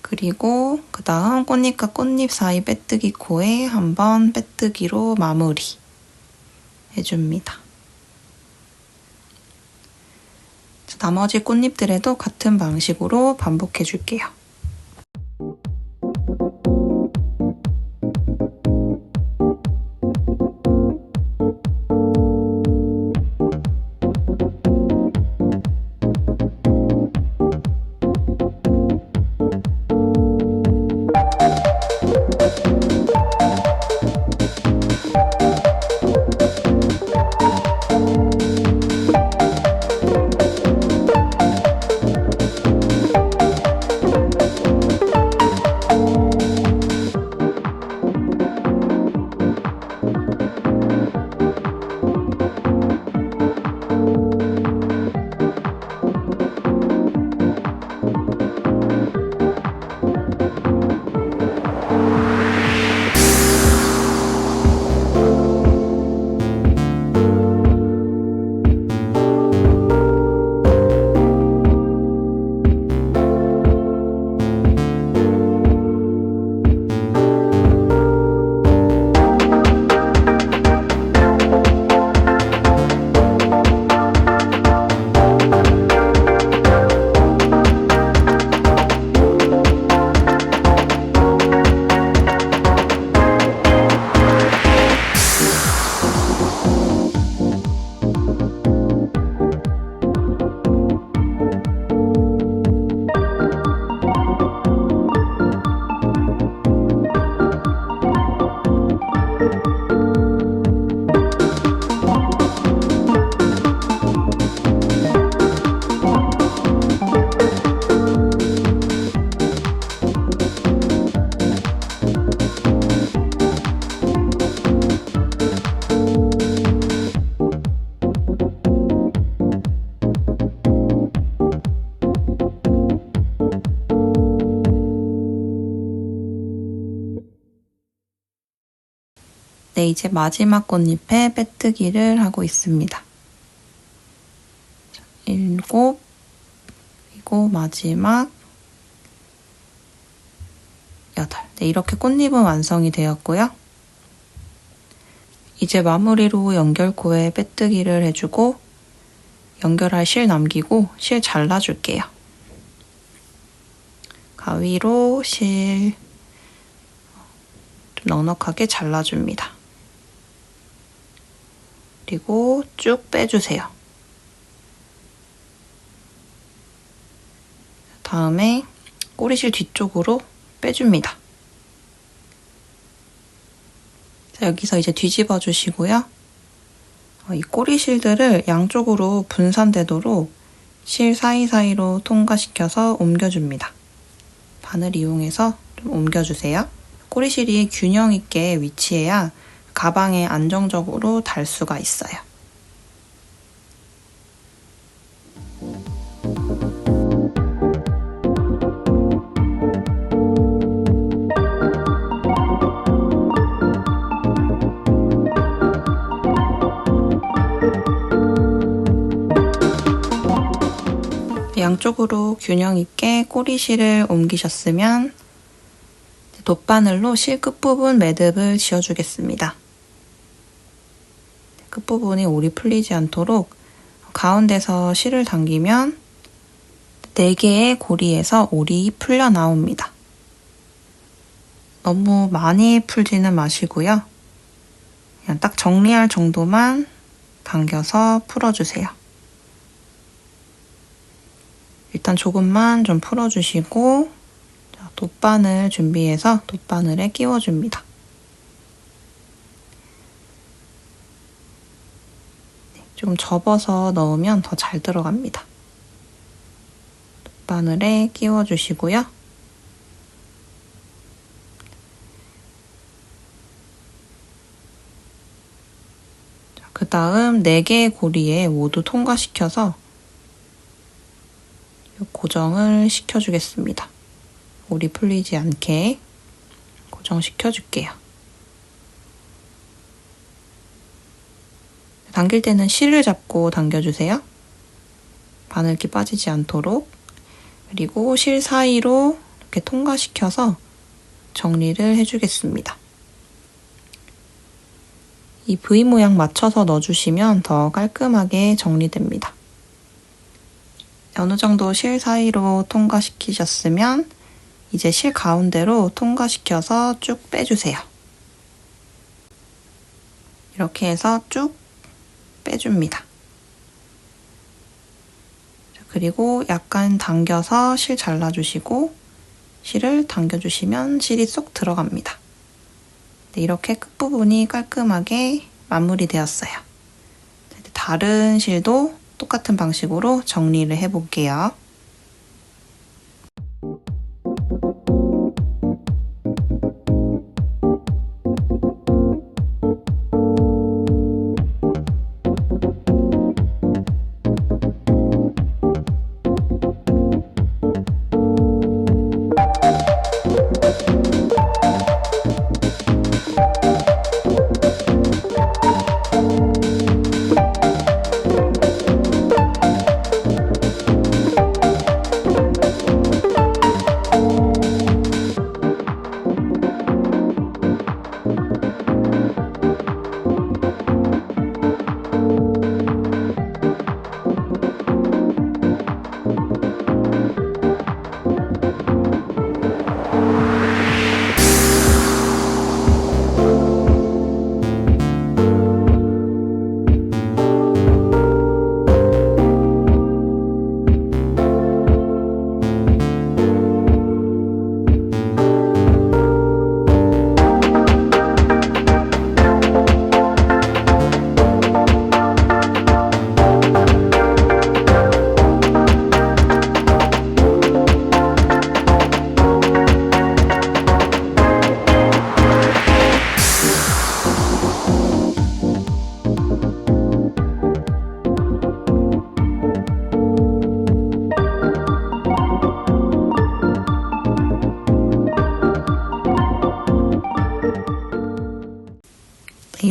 그리고 그 다음 꽃잎과 꽃잎 사이 빼뜨기 코에 한번 빼뜨기로 마무리 해줍니다. 자, 나머지 꽃잎들에도 같은 방식으로 반복해 줄게요. 네, 이제 마지막 꽃잎에 빼뜨기를 하고 있습니다. 7, 그리고 마지막 8. 네, 이렇게 꽃잎은 완성이 되었고요. 이제 마무리로 연결코에 빼뜨기를 해주고 연결할 실 남기고 실 잘라줄게요. 가위로 실 좀 넉넉하게 잘라줍니다. 그리고 쭉 빼주세요. 다음에 꼬리실 뒤쪽으로 빼줍니다. 자, 여기서 이제 뒤집어 주시고요. 이 꼬리실들을 양쪽으로 분산되도록 실 사이사이로 통과시켜서 옮겨줍니다. 바늘 이용해서 좀 옮겨주세요. 꼬리실이 균형 있게 위치해야 가방에 안정적으로 달 수가 있어요. 양쪽으로 균형 있게 꼬리실을 옮기셨으면 돗바늘로 실 끝부분 매듭을 지어주겠습니다. 끝부분이 올이 풀리지 않도록 가운데서 실을 당기면 4개의 고리에서 올이 풀려 나옵니다. 너무 많이 풀지는 마시고요. 그냥 딱 정리할 정도만 당겨서 풀어주세요. 일단 조금만 좀 풀어주시고 돗바늘 준비해서 돗바늘에 끼워줍니다. 좀 접어서 넣으면 더 잘 들어갑니다. 돗바늘에 끼워주시고요. 그 다음 4개의 고리에 모두 통과시켜서 고정을 시켜주겠습니다. 올이 풀리지 않게 고정시켜줄게요. 당길 때는 실을 잡고 당겨주세요. 바늘기 빠지지 않도록. 그리고 실 사이로 이렇게 통과시켜서 정리를 해주겠습니다. 이 V 모양 맞춰서 넣어주시면 더 깔끔하게 정리됩니다. 어느 정도 실 사이로 통과시키셨으면 이제 실 가운데로 통과시켜서 쭉 빼주세요. 이렇게 해서 쭉 빼줍니다. 그리고 약간 당겨서 실 잘라주시고 실을 당겨주시면 실이 쏙 들어갑니다. 네, 이렇게 끝부분이 깔끔하게 마무리되었어요. 다른 실도 똑같은 방식으로 정리를 해볼게요.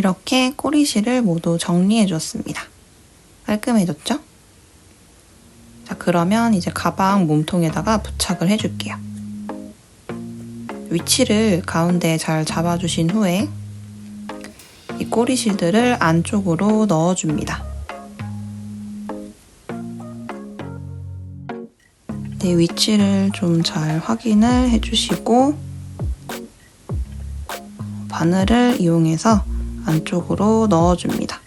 이렇게 꼬리실을 모두 정리해 줬습니다. 깔끔해졌죠? 자, 그러면 이제 가방 몸통에다가 부착을 해줄게요. 위치를 가운데에 잘 잡아주신 후에 이 꼬리실들을 안쪽으로 넣어줍니다. 네, 위치를 좀 잘 확인을 해주시고 바늘을 이용해서 안쪽으로 넣어줍니다.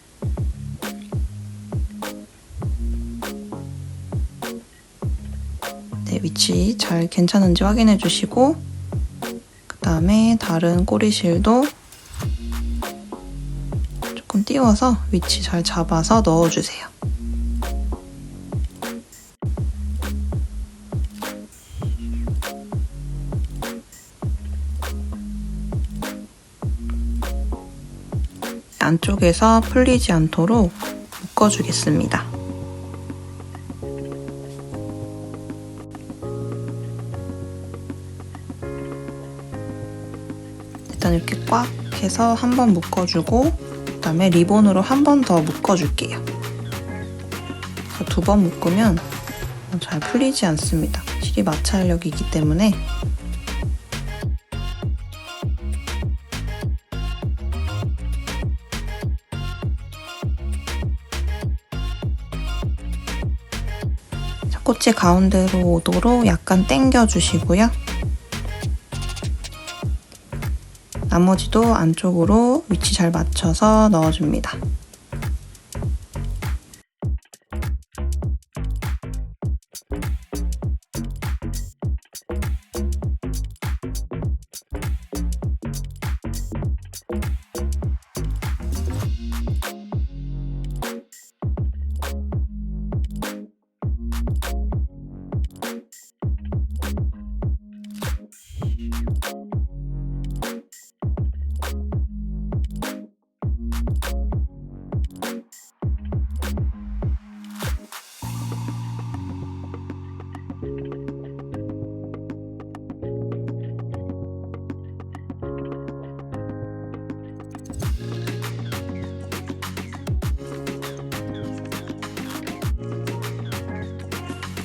네, 위치 잘 괜찮은지 확인해 주시고 그 다음에 다른 꼬리실도 조금 띄워서 위치 잘 잡아서 넣어주세요. 안쪽에서 풀리지 않도록 묶어주겠습니다. 일단 이렇게 꽉 해서 한번 묶어주고 그 다음에 리본으로 한 번 더 묶어줄게요. 두 번 묶으면 잘 풀리지 않습니다. 실이 마찰력이기 때문에 꽃이 가운데로 오도록 약간 당겨주시고요. 나머지도 안쪽으로 위치 잘 맞춰서 넣어줍니다.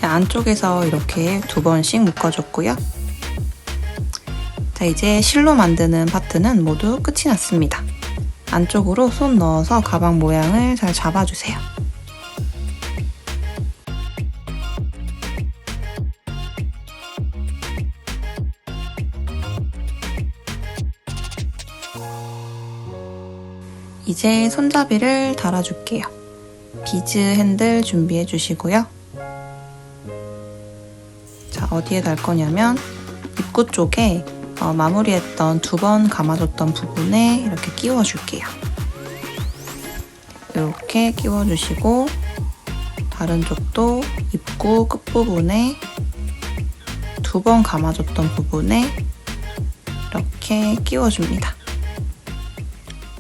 안쪽에서 이렇게 두 번씩 묶어줬고요. 자, 이제 실로 만드는 파트는 모두 끝이 났습니다. 안쪽으로 손 넣어서 가방 모양을 잘 잡아주세요. 이제 손잡이를 달아줄게요. 비즈 핸들 준비해 주시고요. 자, 어디에 달 거냐면 입구 쪽에 마무리했던 두 번 감아줬던 부분에 이렇게 끼워줄게요. 이렇게 끼워주시고 다른 쪽도 입구 끝부분에 두 번 감아줬던 부분에 이렇게 끼워줍니다.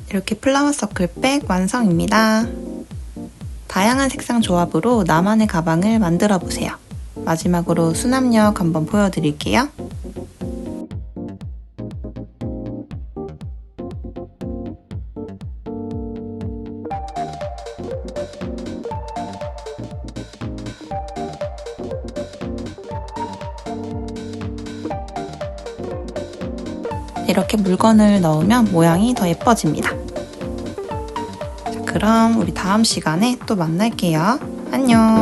이렇게 플라워 서클백 완성입니다. 다양한 색상 조합으로 나만의 가방을 만들어 보세요. 마지막으로 수납력 한번 보여드릴게요. 이렇게 물건을 넣으면 모양이 더 예뻐집니다. 자, 그럼 우리 다음 시간에 또 만날게요. 안녕!